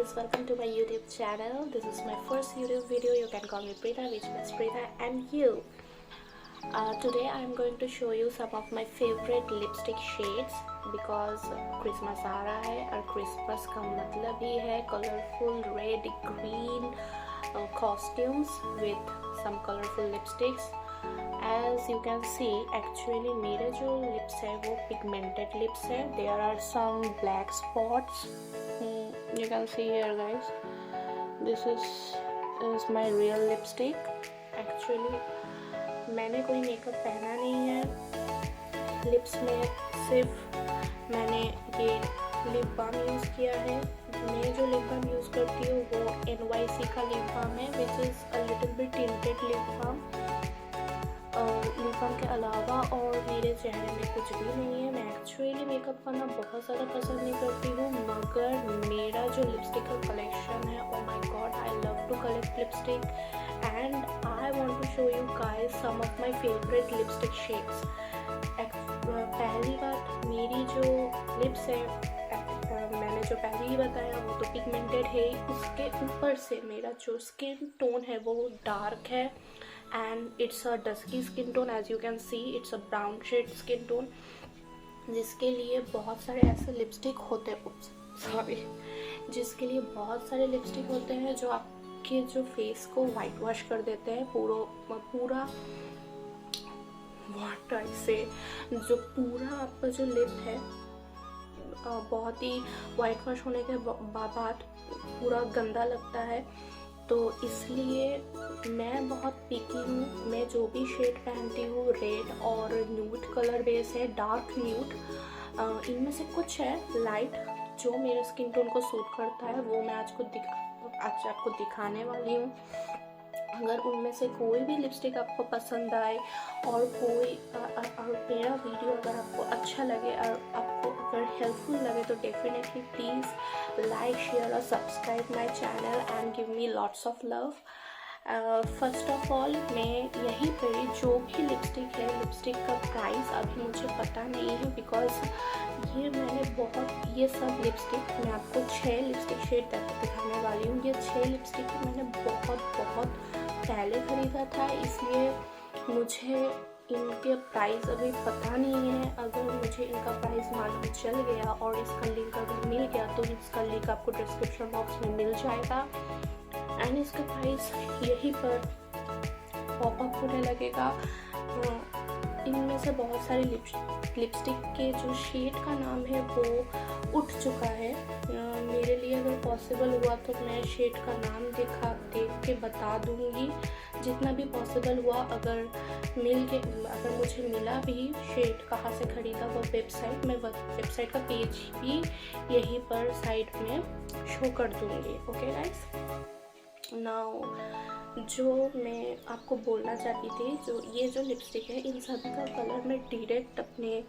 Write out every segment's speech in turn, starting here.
guys, welcome to my YouTube channel. This is my first YouTube video. You can call me Preeta, which means Preeta and you. Today I am going to show you some of my favorite lipstick shades because Christmas आ रहा है और Christmas का मतलब ही है colorful red green costumes with some colorful lipsticks. As you can see, actually मेरे जो lips है वो pigmented lips है. There are some black spots. You can see here, guys. This is my real lipstick. Actually मैंने कोई makeup पहना नहीं है. लिप्स में सिर्फ मैंने ये लिप बाम यूज़ किया है. मैं जो लिप बाम यूज़ करती हूँ वो NYC का लिप बाम है, which is a little bit tinted lip balm. Lip balm के अलावा और मेरे चेहरे में कुछ भी नहीं है. मैं एक्चुअली मेकअप करना बहुत ज़्यादा पसंद नहीं करती हूँ, मगर मेरा जो लिपस्टिक का कलेक्शन है, oh my God, I love to collect lipstick and I want to show you guys some of my favourite lipstick shades. पहली बात, मेरी जो लिप्स है, मैंने जो पहले ही बताया वो तो पिगमेंटेड है. उसके ऊपर से मेरा जो स्किन टोन है वो डार्क है and it's a dusky skin tone. As you can see, it's a brown shade skin tone, जिसके लिए बहुत सारे ऐसे लिपस्टिक होते हैं जिसके लिए बहुत सारे लिपस्टिक होते हैं जो आपके जो फेस को वाइट वॉश कर देते हैं. पूरा वाटर से जो पूरा आपका जो लिप है बहुत ही वाइट वॉश होने के बाद पूरा गंदा लगता है. तो इसलिए मैं बहुत पिकी हूँ. मैं जो भी शेड पहनती हूँ, रेड और न्यूड कलर बेस है, डार्क न्यूड. इनमें से कुछ है लाइट जो मेरे स्किन टोन को सूट करता है, वो मैं आज आपको दिखाने वाली हूँ. अगर उनमें से कोई भी लिपस्टिक आपको पसंद आए और मेरा वीडियो अगर आपको अच्छा लगे और आपको अगर हेल्पफुल लगे तो डेफिनेटली प्लीज़ लाइक, शेयर और subscribe my channel and give me lots of love. First of all, मैं यहीं पर जो भी लिपस्टिक है, लिपस्टिक का प्राइस अभी मुझे पता नहीं है बिकॉज ये सब लिपस्टिक मैं आपको 6 लिपस्टिक शेड दिखाने वाली हूँ. ये 6 लिपस्टिक मैंने बहुत पहले ख़रीदा था, इसलिए मुझे इनके प्राइस अभी पता नहीं है. अगर मुझे इनका प्राइस मालूम चल गया और इसका लिंक अगर मिल गया तो इसका लिंक आपको डिस्क्रिप्शन बॉक्स में मिल जाएगा एंड इसका प्राइस यहीं पर पॉपअप होने लगेगा. इनमें से बहुत सारे लिपस्टिक के जो शेड का नाम है वो उठ चुका है. मेरे लिए अगर पॉसिबल हुआ तो मैं शेड का नाम देख के बता दूंगी जितना भी पॉसिबल हुआ. अगर मुझे मिला भी शेड कहाँ से ख़रीदा वो वेबसाइट, मैं वेबसाइट का पेज भी यहीं पर साइड में शो कर दूंगी. ओके गाइस, नाउ जो मैं आपको बोलना चाहती थी, ये जो लिपस्टिक है, इन सभी का कलर मैं डायरेक्ट अपने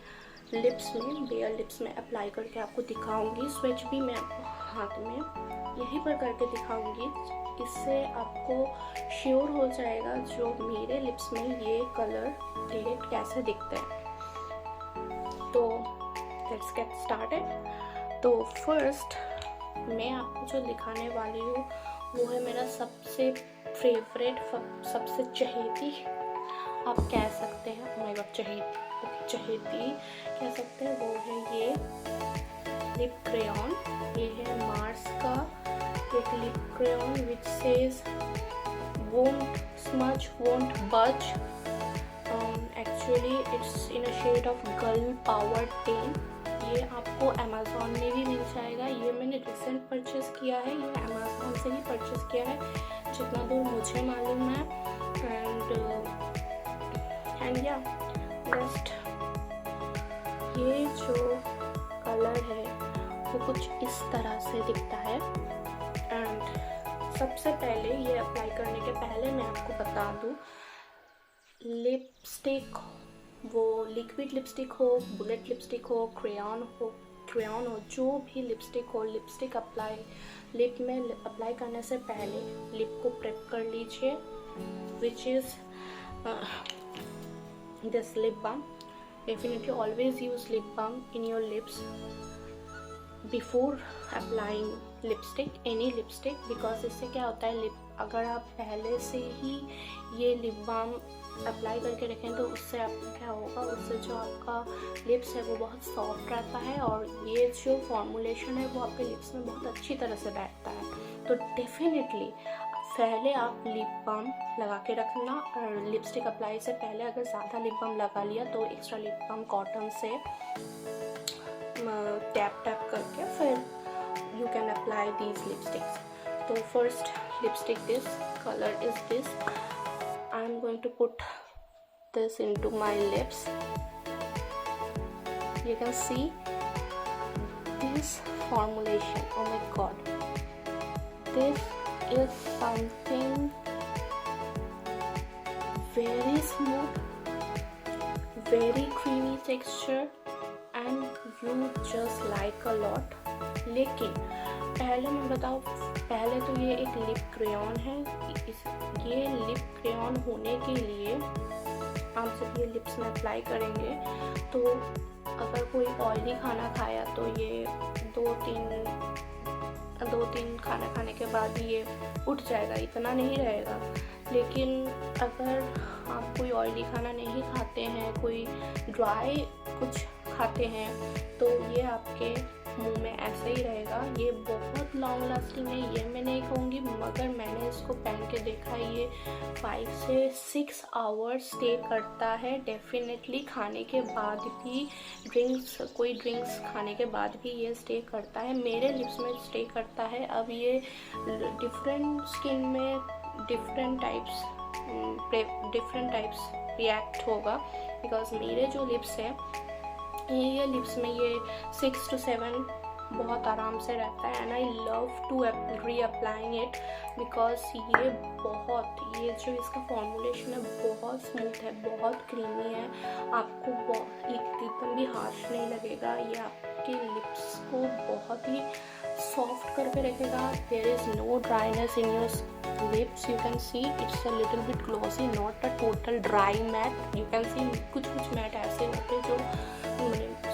लिप्स में, बेयर लिप्स में अप्लाई करके आपको दिखाऊंगी. स्विच भी मैं आपको हाथ में यहीं पर करके दिखाऊंगी. इससे आपको श्योर हो जाएगा जो मेरे लिप्स में ये कलर डायरेक्ट कैसे दिखते हैं. तो लेट्स गेट स्टार्टेड. तो फर्स्ट मैं आपको जो दिखाने वाली हूँ वो है मेरा सबसे फेवरेट, सबसे चहेती आप कह सकते हैं. oh my god, चहेती कह सकते हैं. वो है ये लिप क्रेयॉन. ये है मार्स का एक lip crayon which says won't smudge, won't budge. Actually it's in a shade of girl power 10. ये आपको अमेज़ॉन में भी मिल जाएगा. ये मैंने रिसेंट परचेज़ किया है, ये अमेज़ॉन से ही परचेज़ किया है जितना दूर मुझे मालूम है. एंड या जस्ट ये जो कलर है वो कुछ इस तरह से दिखता है. एंड सबसे पहले ये अप्लाई करने के पहले मैं आपको बता दूँ, लिपस्टिक वो लिक्विड लिपस्टिक हो, बुलेट लिपस्टिक हो, क्रेयॉन हो, जो भी लिपस्टिक हो, लिपस्टिक लिप में अप्लाई करने से पहले लिप को प्रेप कर लीजिए, which is this lip balm. Definitely always use lip balm in your lips before applying lipstick, any lipstick, because इससे क्या होता है, अगर आप पहले से ही ये लिप बाम अप्लाई करके रखें तो उससे आपका क्या होगा, उससे जो आपका लिप्स है वो बहुत सॉफ्ट रहता है और ये जो फॉर्मुलेशन है वो आपके लिप्स में बहुत अच्छी तरह से बैठता है। तो डेफिनेटली पहले आप लिप बाम लगा के रखना, और लिपस्टिक अप्लाई से पहले अगर ज़्यादा लिप बाम लगा लिया तो एक्स्ट्रा लिप बाम कॉटन से टैप करके फिर you can apply these lipsticks. So first lipstick, this color is this. I'm going to put this into my lips. You can see this formulation. Oh my god, this is something very smooth, very creamy texture and you just like a lot. लेकिन पहले मैं बताऊँ, पहले तो ये एक lip crayon है। ये लिप क्रेयॉन होने के लिए हम जब ये लिप्स में अप्लाई करेंगे तो अगर कोई ऑयली खाना खाया तो ये दो तीन खाना खाने के बाद ये उठ जाएगा, इतना नहीं रहेगा। लेकिन अगर आप कोई ऑयली खाना नहीं खाते हैं, कोई ड्राई कुछ खाते हैं, तो ये आपके मुंह में ऐसे ही रहेगा। ये बहुत लॉन्ग लास्टिंग है ये मैं नहीं कहूँगी, मगर मैंने इसको पहन के देखा, ये 5 से 6 आवर्स स्टे करता है डेफिनेटली। खाने के बाद भी कोई ड्रिंक्स खाने के बाद भी ये स्टे करता है, मेरे लिप्स में स्टे करता है। अब ये डिफरेंट स्किन में डिफरेंट टाइप्स रिएक्ट होगा, बिकॉज मेरे जो लिप्स है ये लिप्स में ये 6 to 7 बहुत आराम से रहता है and I love to re applying it, because ये जो इसका फॉर्मुलेशन है बहुत स्मूथ है, बहुत क्रीमी है, आपको एकदम भी हार्श नहीं लगेगा। ये आपके लिप्स को बहुत ही सॉफ्ट करके रखेगा। There is no dryness in your lips, you can see it's a little bit glossy, not a total dry matte. You can see कुछ मैट ऐसे होते हैं जो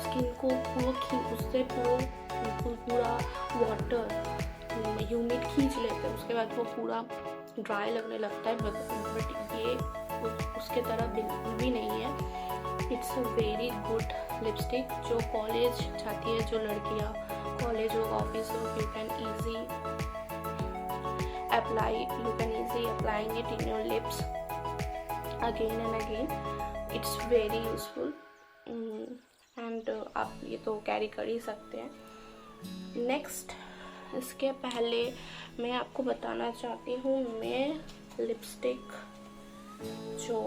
स्किन को उससे पूरा वाटर ह्यूमिड खींच लेते हैं, उसके बाद वो पूरा ड्राई लगने लगता है, बट ये उसके तरह बिल्कुल भी नहीं है। It's a very good lipstick. जो कॉलेज जाती है, जो लड़कियाँ कॉलेज हो, ऑफिस हो, you can easy applying it in your lips again and again. It's very useful and आप ये तो कैरी कर ही सकते हैं। नेक्स्ट, इसके पहले मैं आपको बताना चाहती हूँ, मैं लिपस्टिक जो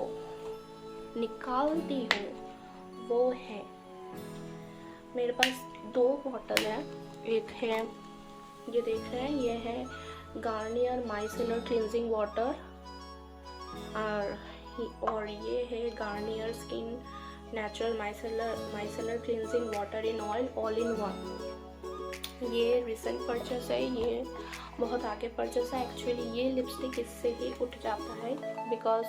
निकालती हूँ वो है, मेरे पास 2 बॉटल है। एक है, ये देख रहे हैं, ये है गार्नियर माइसेलर क्लिनजिंग वाटर और ये है Garnier skin natural micellar cleansing water in all in one. ये रिसेंट परचेस है, ये बहुत आगे परचेस है। एक्चुअली ये लिपस्टिक इससे ही उठ जाता है, बिकॉज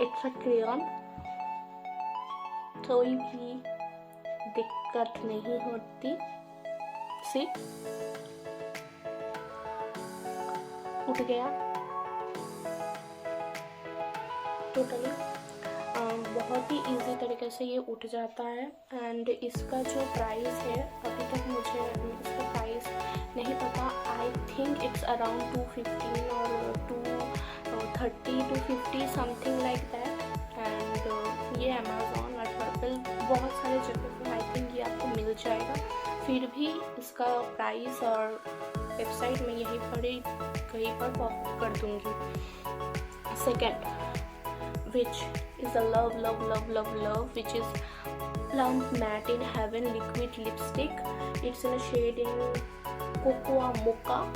इट्स अ क्रेयॉन, कोई भी दिक्कत नहीं होती। सी, उठ गया टोटली, बहुत ही इजी तरीके से ये उठ जाता है। एंड इसका जो प्राइस है, अभी तक मुझे इसका प्राइस नहीं पता, आई थिंक इट्स अराउंड 215 और 230 to 50 something like that. And ये अमेज़ॉन और पर्पल बहुत सारे जगह पर आई थिंक ये आपको मिल जाएगा। फिर भी इसका प्राइस और वेबसाइट में यहीं पर ही कहीं पर पॉप कर दूँगी। Second, which is a love, which is Plump Matte in Heaven liquid lipstick. It's in a shade in Cocoa Mocha,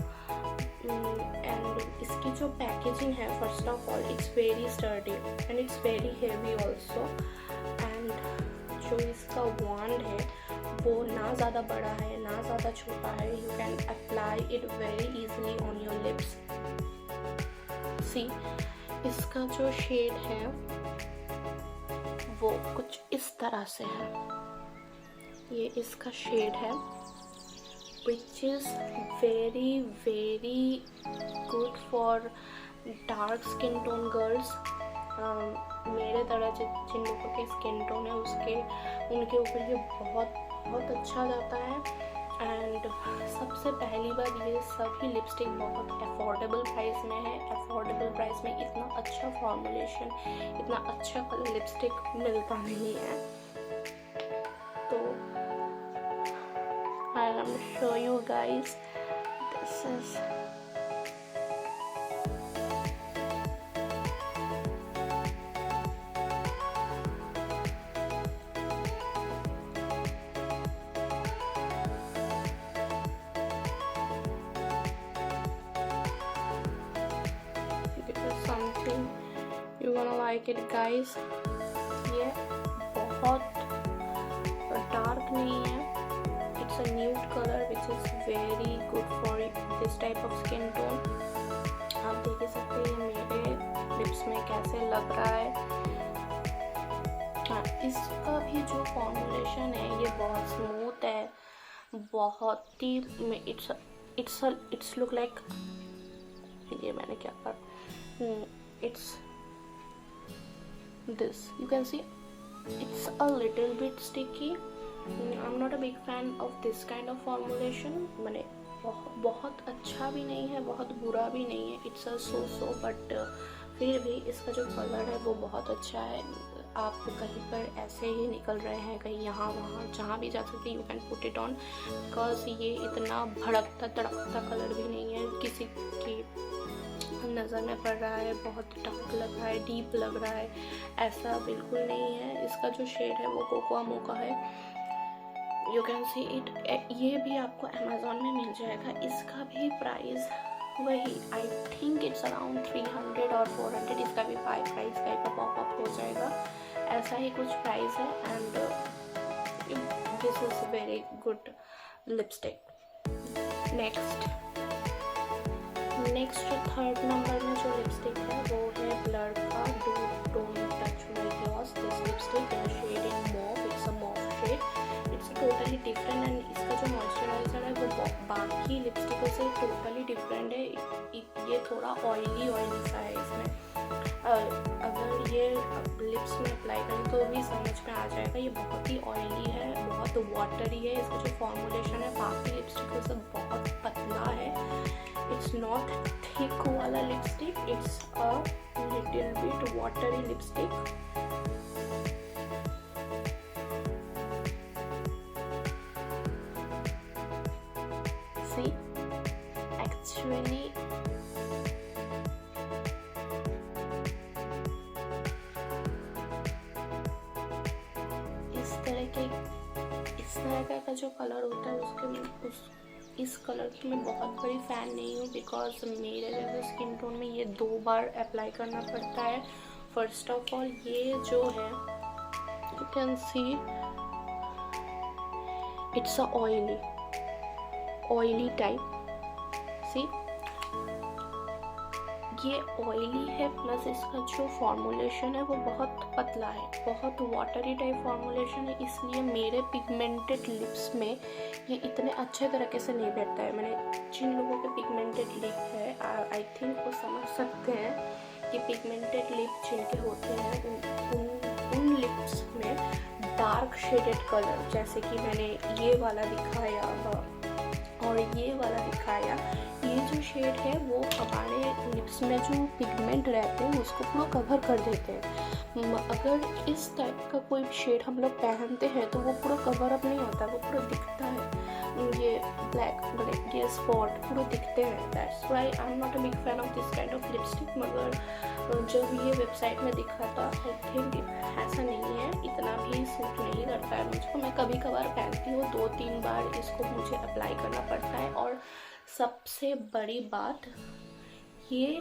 and इसकी जो पैकेजिंग है, first of all it's very sturdy and it's very heavy also. And जो इसका वांड है वो ना ज़्यादा बड़ा है ना ज़्यादा छोटा है, you can apply it very easily on your lips. See, इसका जो शेड है वो कुछ इस तरह से है, ये इसका शेड है which is very good for dark skin tone girls. मेरे तरह जिन लोगों के स्किन टोन है उनके ऊपर ये बहुत अच्छा जाता है. एंड सबसे पहली बात, ये सभी लिपस्टिक बहुत अफोर्डेबल प्राइस में है. अफोर्डेबल प्राइस में इतना अच्छा फॉर्मुलेशन, इतना अच्छा कलर लिपस्टिक मिलता नहीं है. तो I am show you guys, this is something you gonna like it guys. ये बहुत डार्क नहीं है. It's a nude color which is very good for this type of skin tone. आप देख ही सकते हैं मेरे लिप्स में कैसे लग रहा है. हाँ, इसका भी जो फॉर्मुलेशन है ये बहुत स्मूथ है, बहुत ही इट्स लुक लाइक, ये मैंने क्या कहा, it's this, you can see it's a little bit sticky. I'm not a big fan of this kind of formulation. मैंने बहुत अच्छा भी नहीं है, बहुत बुरा भी नहीं है. it's a so बट फिर भी इसका जो कलर है वो बहुत अच्छा है. आप कहीं पर ऐसे ही निकल रहे हैं, कहीं यहाँ वहाँ जहाँ भी जा सकते, you can put it on, because ये इतना भड़कता तड़कता कलर भी नहीं है किसी की नज़र में पड़ रहा है बहुत डार्क लग रहा है, डीप लग रहा है, ऐसा बिल्कुल नहीं है. इसका जो शेड है वो कोकोआ मोका है. You can see it. ये भी आपको अमेज़ॉन में मिल जाएगा. इसका भी प्राइस वही, आई थिंक इट्स अराउंड 300 और 400. इसका भी 5 प्राइस का पॉपअप हो जाएगा, ऐसा ही कुछ प्राइस है. And this is very good lipstick. Next जो थर्ड नंबर में जो लिपस्टिक है वो है ब्लर का don't touch my gloss. This lipstick in shade in mauve. It's a mauve shade. It's totally different. And इसका जो मॉइस्चराइजर है वो बाकी लिपस्टिकों से टोटली डिफरेंट है. ये थोड़ा ऑयली सा है. इसमें अगर ये लिप्स में अप्लाई करें तो भी समझ में आ जाएगा. ये बहुत ही ऑयली है, बहुत वाटरी है. इसका जो फॉर्मुलेशन है बाकी लिपस्टिकों से बहुत पतला है. It's not thick वाला lipstick, it's a little bit watery lipstick. See, actually इस तरह का जो कलर होता है इस कलर की मैं बहुत बड़ी फ़ैन नहीं हूँ, बिकॉज मेरे जैसे स्किन टोन में ये 2 बार अप्लाई करना पड़ता है. फर्स्ट ऑफ ऑल ये जो है you can see it's a oily type. See, ये ऑयली है, प्लस इसका जो फॉर्मुलेशन है वो बहुत पतला है, बहुत वाटरी टाइप फॉर्मुलेशन है. इसलिए मेरे पिगमेंटेड लिप्स में ये इतने अच्छे तरीके से नहीं बैठता है. मैंने जिन लोगों के पिगमेंटेड लिप है आई थिंक वो समझ सकते हैं कि पिगमेंटेड लिप जिनके होते हैं उन लिप्स में डार्क शेडेड कलर, जैसे कि मैंने ये वाला दिखाया और ये वाला दिखाया, ये जो शेड है वो हमारे लिप्स में जो पिगमेंट रहते हैं उसको पूरा कवर कर देते हैं. अगर इस टाइप का कोई शेड हम लोग पहनते हैं तो वो पूरा कवर अप नहीं होता, वो पूरा दिखता है. ये ब्लैक ये स्पॉट पूरा दिखते हैं. That's why I am not a big fan of this kind of lipstick. मगर जब ये वेबसाइट में दिखा था आई थिंक ऐसा नहीं है, इतना भी सूट नहीं करता है मुझको. मैं कभी कभार पहनती हूँ, 2-3 बार इसको मुझे अप्लाई करना पड़ता है. और सबसे बड़ी बात, ये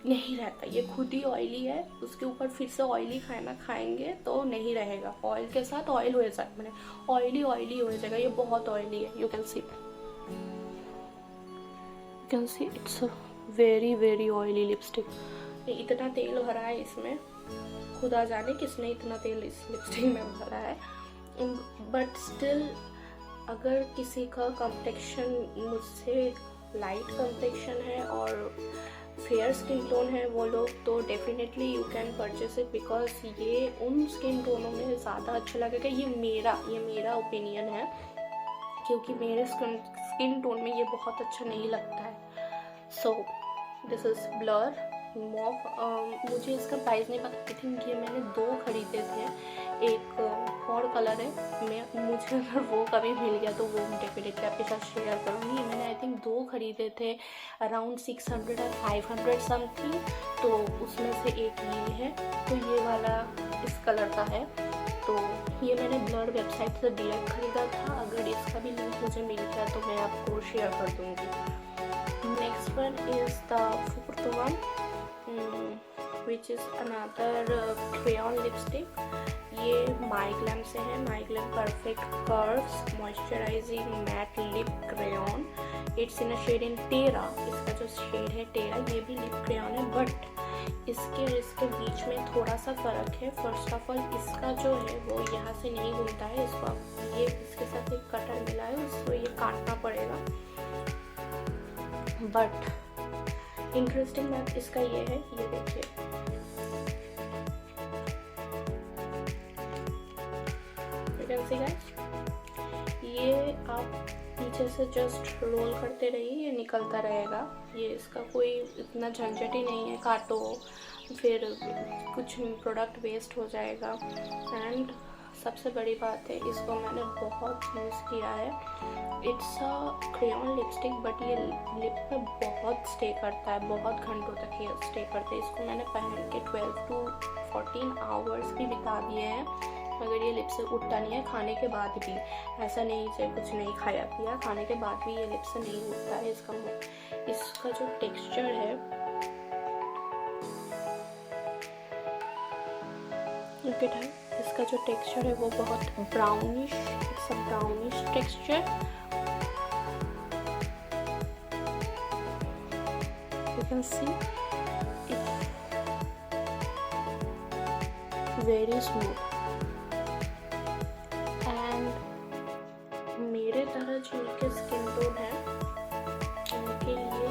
नहीं रहता, ये खुद ही ऑयली है. उसके ऊपर फिर से ऑयली खाना खाएंगे तो नहीं रहेगा. ऑयल के साथ ऑयल हो जाएगा, मैंने ऑयली हो जाएगा. ये बहुत ऑयली है. You can see it's a very oily lipstick. इतना तेल भरा है इसमें, खुदा जाने किसने इतना तेल इस लिपस्टिक में भरा है. बट स्टिल अगर किसी का कम्प्लेक्शन मुझसे लाइट कम्प्लेक्शन है और फेयर स्किन टोन है वो लोग, तो definitely you can purchase it, because ये उन स्किन टोनों में ज़्यादा अच्छा लगेगा। ये मेरा ओपिनियन है, क्योंकि मेरे स्किन टोन में ये बहुत अच्छा नहीं लगता है। So this is blur mauve. मुझे इसका प्राइस नहीं पता, आई थिंक ये मैंने 2 खरीदे थे, एक और कलर है। मुझे अगर वो कभी मिल गया तो वो डेफिनेटली आपके साथ शेयर करूँगी। मैंने आई थिंक 2 खरीदे थे, अराउंड 600 और 500 समथिंग, तो उसमें से एक ये है। तो ये वाला इस कलर का है, तो ये मैंने ब्लर वेबसाइट से डायरेक्ट खरीदा था। अगर इसका भी लिंक मुझे मिल गया तो मैं आपको शेयर कर दूँगी। Next one is the 4th one, which is another crayon lipstick। ये माइग्लैम से है, MyGlamm perfect curves moisturising matte lip crayon. It's in a shade in terra. इसका जो शेड है टेरा, ये भी लिप क्रेयॉन है, बट इसके बीच में थोड़ा सा फ़र्क है। फर्स्ट ऑफ ऑल इसका जो है वो यहाँ से नहीं घूमता है, इसको ये इसके साथ एक कटर मिला है, उसको ये काटना पड़ेगा। बट इंटरेस्टिंग बात इसका ये है, ये देखिए, ये आप नीचे से जस्ट रोल करते रहिए, ये निकलता रहेगा। ये इसका कोई इतना झंझट ही नहीं है, काटो फिर कुछ प्रोडक्ट वेस्ट हो जाएगा। एंड सबसे बड़ी बात है, इसको मैंने बहुत यूज़ किया है। It's a crayon lipstick, but ये लिप पे बहुत स्टे करता है, बहुत घंटों तक ये स्टे करता है। इसको मैंने पहन के 12 to 14 आवर्स भी बिता दिए हैं, मगर ये लिप से उठता नहीं है। खाने के बाद भी ऐसा नहीं से कुछ नहीं खाया पिया, खाने के बाद भी ये लिप से नहीं उठता है। इसका जो टेक्सचर है, इसका जो टेक्सचर है वो बहुत brownish, it's a brownish texture. You can see it very smooth. मेरे तरह जिनके स्किन टोन है उनके लिए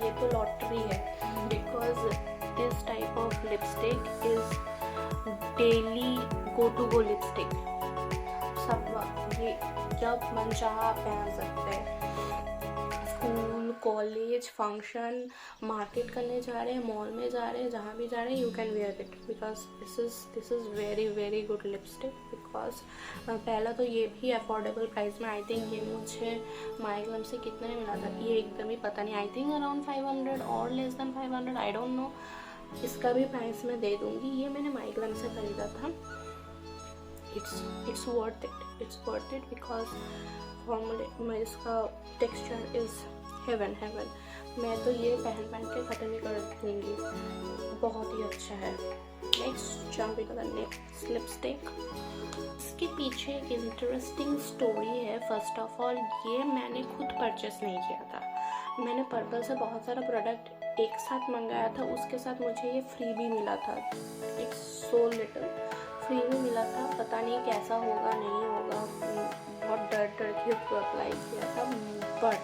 ये तो लॉटरी है, because this type of lipstick is daily go lipstick. सब ये जब मन चाहा पहन सकते हैं। स्कूल, कॉलेज, फंक्शन, मार्केट करने जा रहे हैं, मॉल में जा रहे हैं, जहाँ भी जा रहे हैं, you can wear it, because this is very good lipstick. Because पहला तो ये भी अफोर्डेबल प्राइस में, आई थिंक ये मुझे माइग्लैम से कितने में मिला था, ये एकदम ही पता नहीं, आई थिंक अराउंड 500 और less than 500, I don't know. इसका भी प्राइस मैं दे दूँगी। ये मैंने माइग्लैम से खरीदा था। इट्स वर्थ इट बिकॉज फॉर्मूले में इसका टेक्सचर इज़ हेवन। मैं तो ये पहन के ख़त्म ही कर दूँगी, बहुत ही अच्छा है। Next jump into the next lipstick. इसके पीछे एक इंटरेस्टिंग स्टोरी है। फर्स्ट ऑफ ऑल, ये मैंने खुद परचेस नहीं किया था, मैंने पर्पल से बहुत सारा प्रोडक्ट एक साथ मंगाया था, उसके साथ मुझे ये फ्री भी मिला था। इट्स सो लिटिल फ्री में मिला था, पता नहीं कैसा होगा नहीं होगा, बहुत डर के उसको अप्लाई किया था, but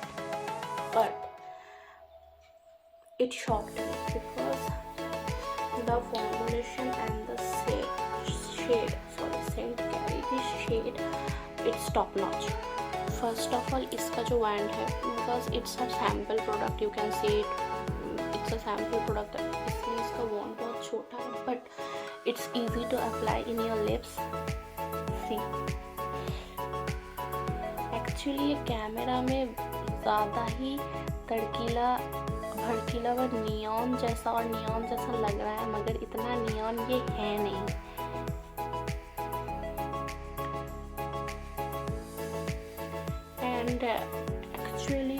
it shocked me because the formulation and the scent carry this shade, it's top notch. First of all, इसका जो wand है, because it's a sample product, you can see it's a sample product, इसलिए इसका wand बहुत छोटा है, but it's easy to apply in your lips. See, actually ये camera में ज़्यादा ही तड़कीला भड़कीला व नियॉन जैसा लग रहा है, मगर इतना नियॉन ये है नहीं। एंड एक्चुअली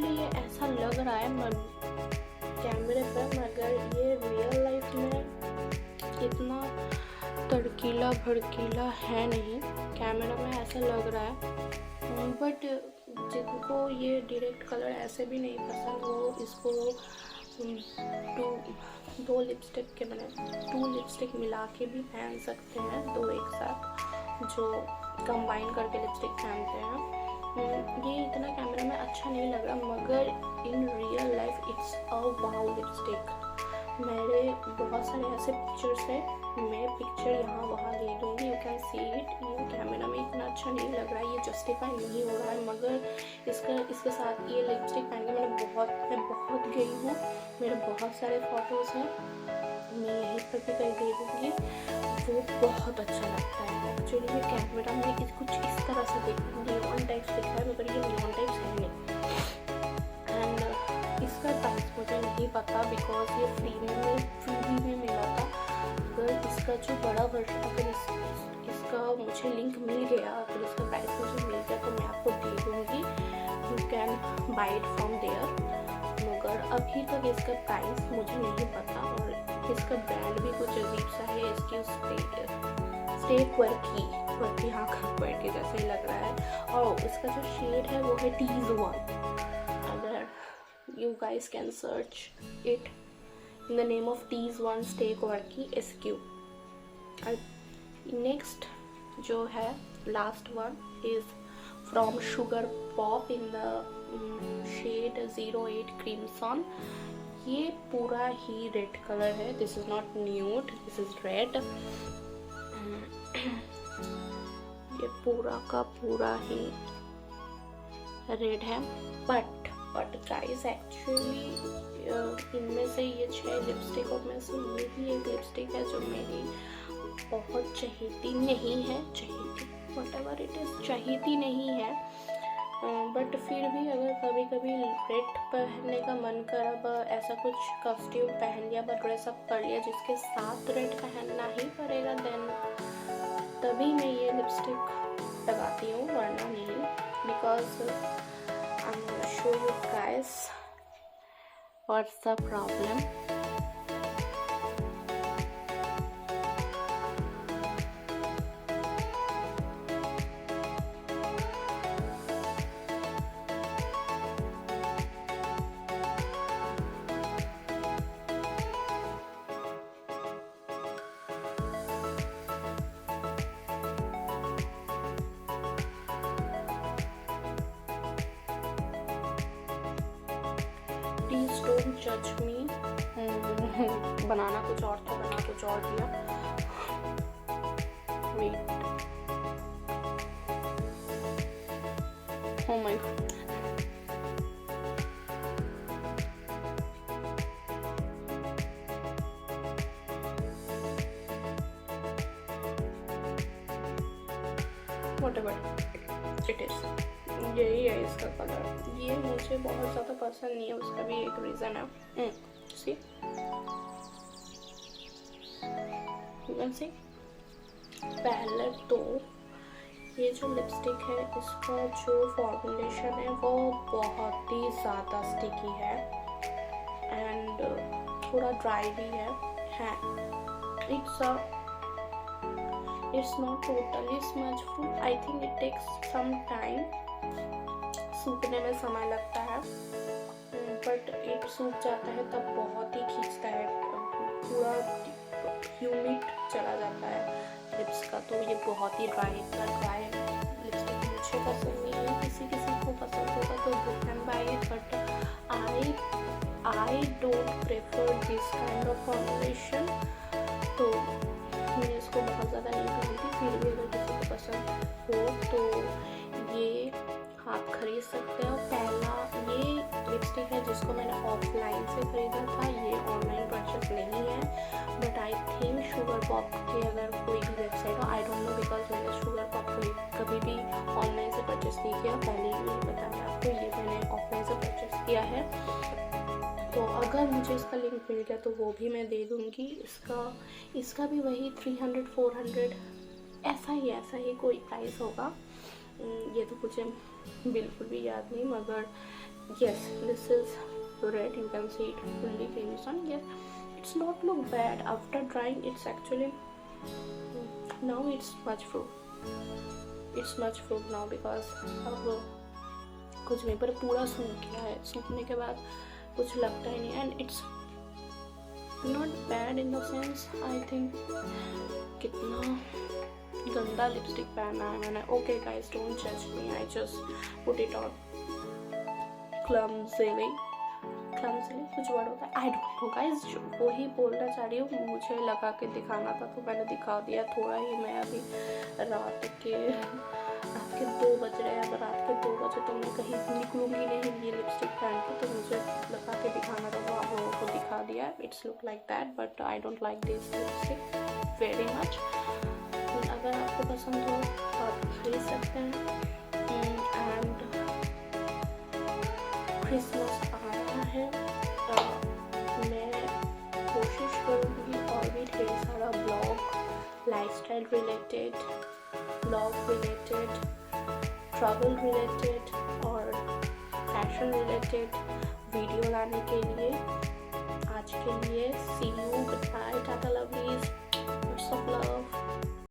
ये ऐसा लग रहा है कैमरे पर, मगर ये रियल लाइफ में इतना तड़कीला भड़कीला है नहीं, कैमरा में ऐसा लग रहा है। बट जिनको ये डायरेक्ट कलर ऐसे भी नहीं पसंद, वो इसको दो लिपस्टिक के मैंने 2 लिपस्टिक मिला के भी पहन सकते हैं, 2 एक साथ जो कंबाइन करके लिपस्टिक पहनते हैं। ये इतना कैमरा में अच्छा नहीं लग रहा, मगर in real life it's a wow lipstick. मेरे बहुत सारे ऐसे पिक्चर्स हैं, मैं पिक्चर यहाँ वहाँ दे दूँगी, यू कैन सी इट। ये कैमरा में इतना अच्छा नहीं लग रहा है, ये जस्टिफाई नहीं हो रहा है, मगर इसके साथ ये लिपस्टिक पहन के मैं बहुत गई हूँ। मेरे बहुत सारे फ़ोटोज़ हैं, मैं यहीं पर भी कहीं दे दूँगी। वो बहुत अच्छा लगता है एक्चुअली। ये कैमरा में कुछ इस तरह से नियॉन टाइप्स दिख रहा है, मगर ये नियॉन टाइप्स है नहीं। एंड इसका प्राइस मुझे नहीं पता, बिकॉज ये फ्री में मिला था। अगर इसका जो बड़ा वर्जन, अगर इसका मुझे लिंक मिल गया, अगर इसका प्राइस मुझे मिल गया तो मैं आपको दे दूँगी, you can buy it from there. मगर अभी तक इसका प्राइस मुझे नहीं पता, और इसका ब्रांड भी कुछ अजीब सा है। इसकी स्टे क्वर्की, हाँ क्वर्की जैसे ही लग रहा है। और इसका जो शेड है वो है Tease1। अगर you guys can search it in the name of Tease1 Stay Quirky SQ। Next जो है last one is from Sugar Pop in the shade 08 crimson. ये पूरा ही रेड कलर है, this is not nude, this is red. ये पूरा का पूरा ही रेड है, बट गाइस एक्चुअली इनमें से ये 6 लिपस्टिकों में से ये भी एक लिपस्टिक है जो मेरी बहुत चहेती नहीं है, व्हाटएवर इट इज, चहेती नहीं है। बट फिर भी अगर कभी कभी रेड पहनने का मन करा, ऐसा कुछ कॉस्ट्यूम पहन लिया, ड्रेसअप कर लिया जिसके साथ रेड पहनना ही पड़ेगा, देन तभी मैं ये लिपस्टिक लगाती हूँ, वरना नहीं। Because I am show you guys what's the problem. Please don't जज मी। बनाना कुछ और था, बना कुछ और दिया। Wait, oh my God, whatever it is, यही है इसका कलर। ये मुझे बहुत ज़्यादा पसंद नहीं है, उसका भी एक रीज़न है। सी पहले तो ये जो लिपस्टिक है, इसका जो फॉर्मुलेशन है वो बहुत ही ज़्यादा स्टिकी है एंड थोड़ा ड्राई भी है। It's not totally smudge proof. I think it takes some time, सूखने में समय लगता है, बट एक सूख जाता है तब बहुत ही खींचता है, पूरा ह्यूमिड चला जाता है लिप्स का। तो ये बहुत ही ड्राई लिपस्टिक मुझे पसंद नहीं है, किसी को पसंद होगा तो you can buy it, but I don't prefer this kind of formulation. तो मैं इसको बहुत ज़्यादा नहीं पहनती, फिर भी अगर किसी को पसंद हो तो ये आप खरीद सकते हो। पहला ये लिपस्टिक है जिसको मैंने ऑफलाइन से खरीदा था, ये ऑनलाइन परचेस नहीं है। But I think sugar pop के अगर कोई भी वेबसाइट हो, आई डोंट नो, बिकॉज मैंने शुगर पॉप कभी भी ऑनलाइन से परचेस नहीं किया, पहले ही नहीं बताया आपको, ये मैंने ऑफलाइन से परचेस किया है। तो अगर मुझे इसका लिंक मिल गया तो वो भी मैं दे दूँगी। इसका भी वही 300-400 ऐसा ही कोई प्राइस होगा। ये तो मुझे बिल्कुल भी याद नहीं, मगर yes, this is red, you can see it fully crimson. Yes, it's not look bad after drying. It's actually now it's much fruit now because अब कुछ नहीं, पर पूरा सूख गया है। सूखने के बाद कुछ लगता ही नहीं, and it's not bad in the sense, I think कितना गंदा लिपस्टिक पहना है मैंने. ओके गाइस, डोंट जज me, I just put it on clumsily कुछ वर्ड होता है, आई डोंट नो गाइस. वो ही बोलना चाह रही हूँ, मुझे लगा के दिखाना था तो मैंने दिखा दिया थोड़ा ही. मैं अभी रात के 2 बज रहे हैं, अगर रात के 2 बजे तो मैं कहीं निकलूँगी नहीं ये लिपस्टिक पहन के, तो मुझे लगा के दिखाना था, तो आप लोगों को दिखा दिया. It's look like that, but I don't like this lipstick very much. अगर आपको पसंद हो तो आप खरीद सकते हैं. एंड क्रिसमस आ रहा है, मैं कोशिश करूँगी और भी ढेर सारा blog, lifestyle related, blog related, travel related और फैशन रिलेटेड वीडियो लाने के लिए. आज के लिए see you, goodbye, tata lovelies, lots of love.